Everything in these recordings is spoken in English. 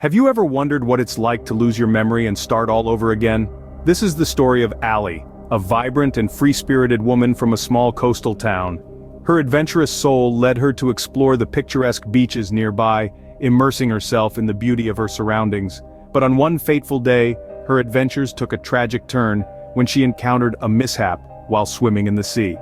Have you ever wondered what it's like to lose your memory and start all over again? This is the story of Allie, a vibrant and free-spirited woman from a small coastal town. Her adventurous soul led her to explore the picturesque beaches nearby, immersing herself in the beauty of her surroundings. But on one fateful day, her adventures took a tragic turn when she encountered a mishap while swimming in the sea.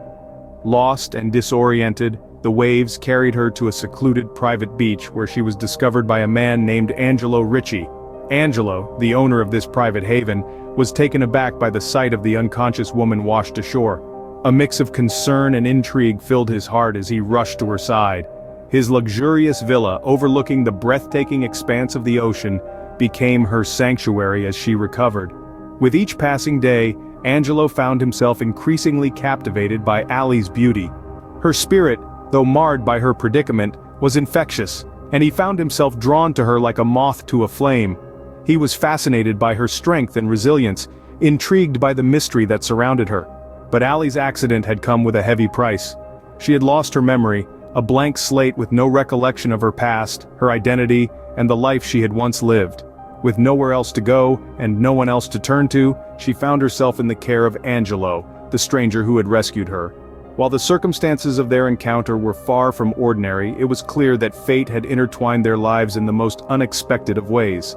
Lost and disoriented, the waves carried her to a secluded private beach where she was discovered by a man named Angelo Ricci. Angelo, the owner of this private haven, was taken aback by the sight of the unconscious woman washed ashore. A mix of concern and intrigue filled his heart as he rushed to her side. His luxurious villa overlooking the breathtaking expanse of the ocean became her sanctuary as she recovered. With each passing day, Angelo found himself increasingly captivated by Allie's beauty. Her spirit, though marred by her predicament, was infectious, and he found himself drawn to her like a moth to a flame. He was fascinated by her strength and resilience, intrigued by the mystery that surrounded her. But Allie's accident had come with a heavy price. She had lost her memory, a blank slate with no recollection of her past, her identity, and the life she had once lived. With nowhere else to go, and no one else to turn to, she found herself in the care of Angelo, the stranger who had rescued her. While the circumstances of their encounter were far from ordinary, it was clear that fate had intertwined their lives in the most unexpected of ways.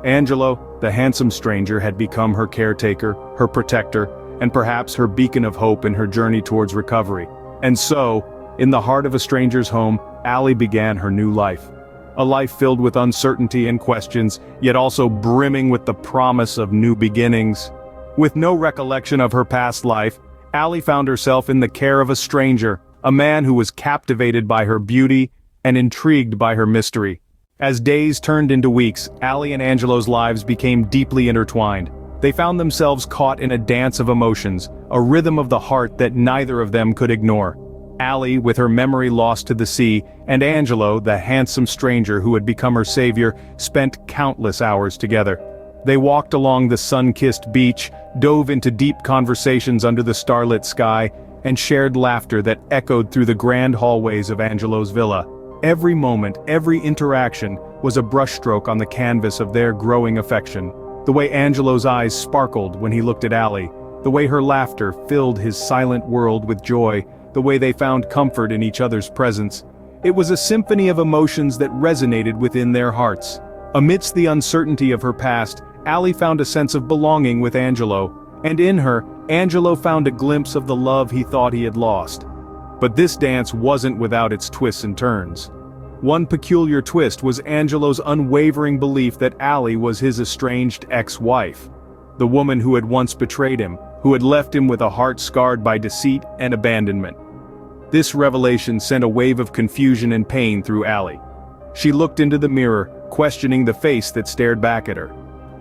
Angelo, the handsome stranger, had become her caretaker, her protector, and perhaps her beacon of hope in her journey towards recovery. And so, in the heart of a stranger's home, Allie began her new life. A life filled with uncertainty and questions, yet also brimming with the promise of new beginnings. With no recollection of her past life, Allie found herself in the care of a stranger, a man who was captivated by her beauty and intrigued by her mystery. As days turned into weeks, Allie and Angelo's lives became deeply intertwined. They found themselves caught in a dance of emotions, a rhythm of the heart that neither of them could ignore. Allie, with her memory lost to the sea, and Angelo, the handsome stranger who had become her savior, spent countless hours together. They walked along the sun-kissed beach, dove into deep conversations under the starlit sky, and shared laughter that echoed through the grand hallways of Angelo's villa. Every moment, every interaction, was a brushstroke on the canvas of their growing affection. The way Angelo's eyes sparkled when he looked at Allie, the way her laughter filled his silent world with joy, the way they found comfort in each other's presence. It was a symphony of emotions that resonated within their hearts. Amidst the uncertainty of her past, Allie found a sense of belonging with Angelo, and in her, Angelo found a glimpse of the love he thought he had lost. But this dance wasn't without its twists and turns. One peculiar twist was Angelo's unwavering belief that Allie was his estranged ex-wife, the woman who had once betrayed him, who had left him with a heart scarred by deceit and abandonment. This revelation sent a wave of confusion and pain through Allie. She looked into the mirror, questioning the face that stared back at her.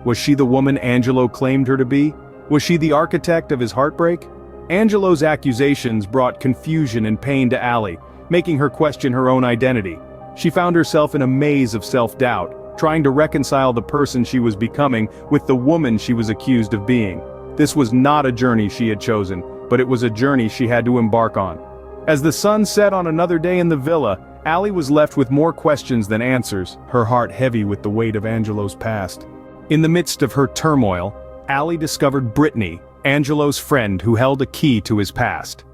Was she the woman Angelo claimed her to be? Was she the architect of his heartbreak? Angelo's accusations brought confusion and pain to Allie, making her question her own identity. She found herself in a maze of self-doubt, trying to reconcile the person she was becoming with the woman she was accused of being. This was not a journey she had chosen, but it was a journey she had to embark on. As the sun set on another day in the villa, Allie was left with more questions than answers, her heart heavy with the weight of Angelo's past. In the midst of her turmoil, Allie discovered Brittany, Angelo's friend who held a key to his past.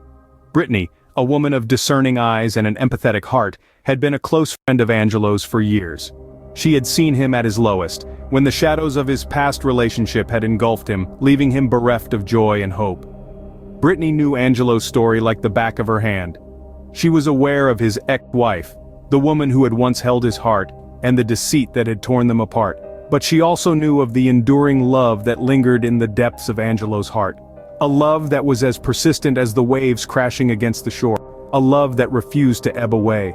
Brittany, a woman of discerning eyes and an empathetic heart, had been a close friend of Angelo's for years. She had seen him at his lowest, when the shadows of his past relationship had engulfed him, leaving him bereft of joy and hope. Brittany knew Angelo's story like the back of her hand. She was aware of his ex-wife, the woman who had once held his heart, and the deceit that had torn them apart. But she also knew of the enduring love that lingered in the depths of Angelo's heart. A love that was as persistent as the waves crashing against the shore. A love that refused to ebb away.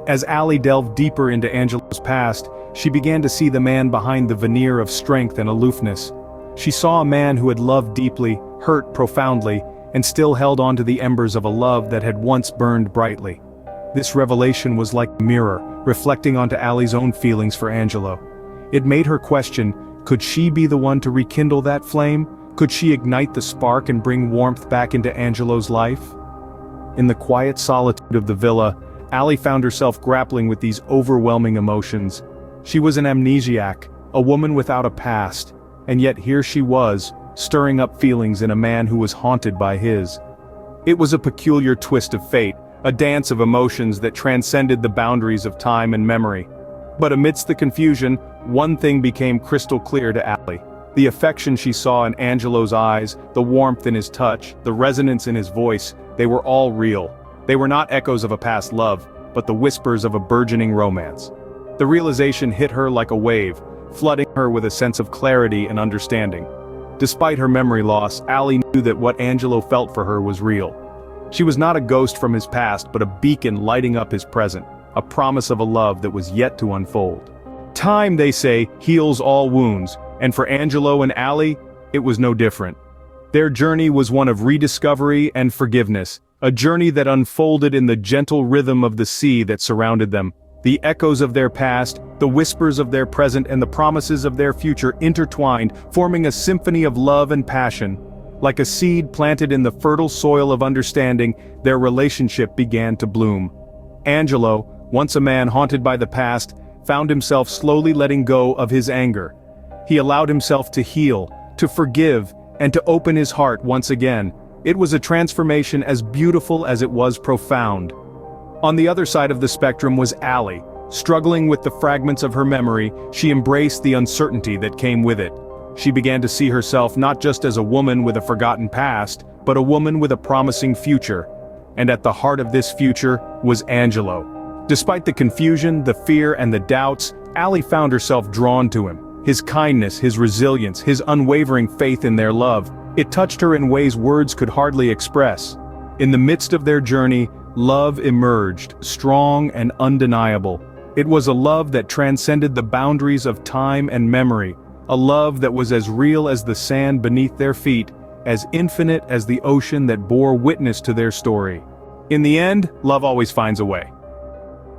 As Allie delved deeper into Angelo's past, she began to see the man behind the veneer of strength and aloofness. She saw a man who had loved deeply, hurt profoundly, and still held on to the embers of a love that had once burned brightly. This revelation was like a mirror, reflecting onto Allie's own feelings for Angelo. It made her question, could she be the one to rekindle that flame? Could she ignite the spark and bring warmth back into Angelo's life? In the quiet solitude of the villa, Allie found herself grappling with these overwhelming emotions. She was an amnesiac, a woman without a past, and yet here she was, stirring up feelings in a man who was haunted by his. It was a peculiar twist of fate, a dance of emotions that transcended the boundaries of time and memory. But amidst the confusion, one thing became crystal clear to Allie. The affection she saw in Angelo's eyes, the warmth in his touch, the resonance in his voice, they were all real. They were not echoes of a past love, but the whispers of a burgeoning romance. The realization hit her like a wave, flooding her with a sense of clarity and understanding. Despite her memory loss, Allie knew that what Angelo felt for her was real. She was not a ghost from his past, but a beacon lighting up his present, a promise of a love that was yet to unfold. Time, they say, heals all wounds, and for Angelo and Allie, it was no different. Their journey was one of rediscovery and forgiveness, a journey that unfolded in the gentle rhythm of the sea that surrounded them. The echoes of their past, the whispers of their present, and the promises of their future intertwined, forming a symphony of love and passion. Like a seed planted in the fertile soil of understanding, their relationship began to bloom. Angelo, once a man haunted by the past, found himself slowly letting go of his anger. He allowed himself to heal, to forgive, and to open his heart once again. It was a transformation as beautiful as it was profound. On the other side of the spectrum was Allie. Struggling with the fragments of her memory, she embraced the uncertainty that came with it. She began to see herself not just as a woman with a forgotten past, but a woman with a promising future. And at the heart of this future was Angelo. Despite the confusion, the fear, and the doubts, Allie found herself drawn to him. His kindness, his resilience, his unwavering faith in their love. It touched her in ways words could hardly express. In the midst of their journey, love emerged, strong and undeniable. It was a love that transcended the boundaries of time and memory, a love that was as real as the sand beneath their feet, as infinite as the ocean that bore witness to their story. In the end, love always finds a way.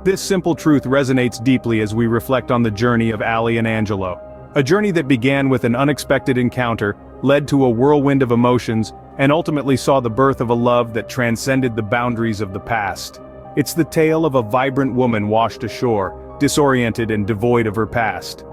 This simple truth resonates deeply as we reflect on the journey of Allie and Angelo. A journey that began with an unexpected encounter, led to a whirlwind of emotions, and ultimately saw the birth of a love that transcended the boundaries of the past. It's the tale of a vibrant woman washed ashore, disoriented and devoid of her past.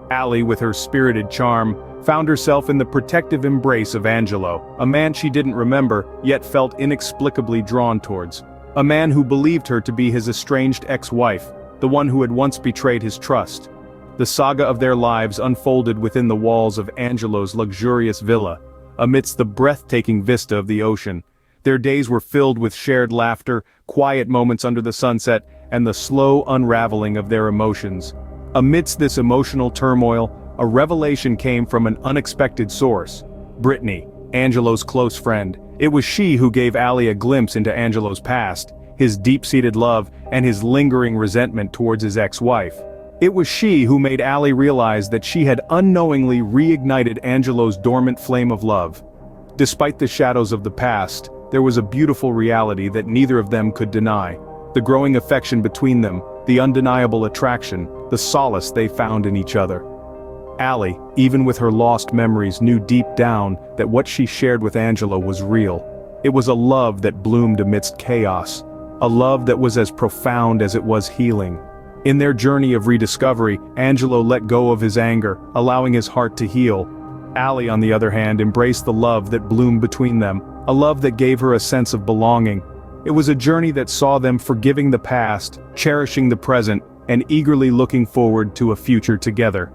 Allie, with her spirited charm, found herself in the protective embrace of Angelo, a man she didn't remember, yet felt inexplicably drawn towards. A man who believed her to be his estranged ex-wife, the one who had once betrayed his trust. The saga of their lives unfolded within the walls of Angelo's luxurious villa, amidst the breathtaking vista of the ocean. Their days were filled with shared laughter, quiet moments under the sunset, and the slow unraveling of their emotions. Amidst this emotional turmoil, a revelation came from an unexpected source. Brittany, Angelo's close friend. It was she who gave Allie a glimpse into Angelo's past, his deep-seated love, and his lingering resentment towards his ex-wife. It was she who made Allie realize that she had unknowingly reignited Angelo's dormant flame of love. Despite the shadows of the past, there was a beautiful reality that neither of them could deny. The growing affection between them, the undeniable attraction, the solace they found in each other. Allie, even with her lost memories, knew deep down that what she shared with Angelo was real. It was a love that bloomed amidst chaos, a love that was as profound as it was healing. In their journey of rediscovery, Angelo let go of his anger, allowing his heart to heal. Allie, on the other hand, embraced the love that bloomed between them, a love that gave her a sense of belonging. It was a journey that saw them forgiving the past, cherishing the present, and eagerly looking forward to a future together.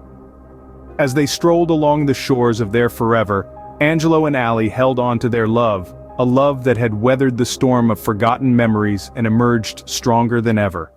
As they strolled along the shores of their forever, Angelo and Allie held on to their love, a love that had weathered the storm of forgotten memories and emerged stronger than ever.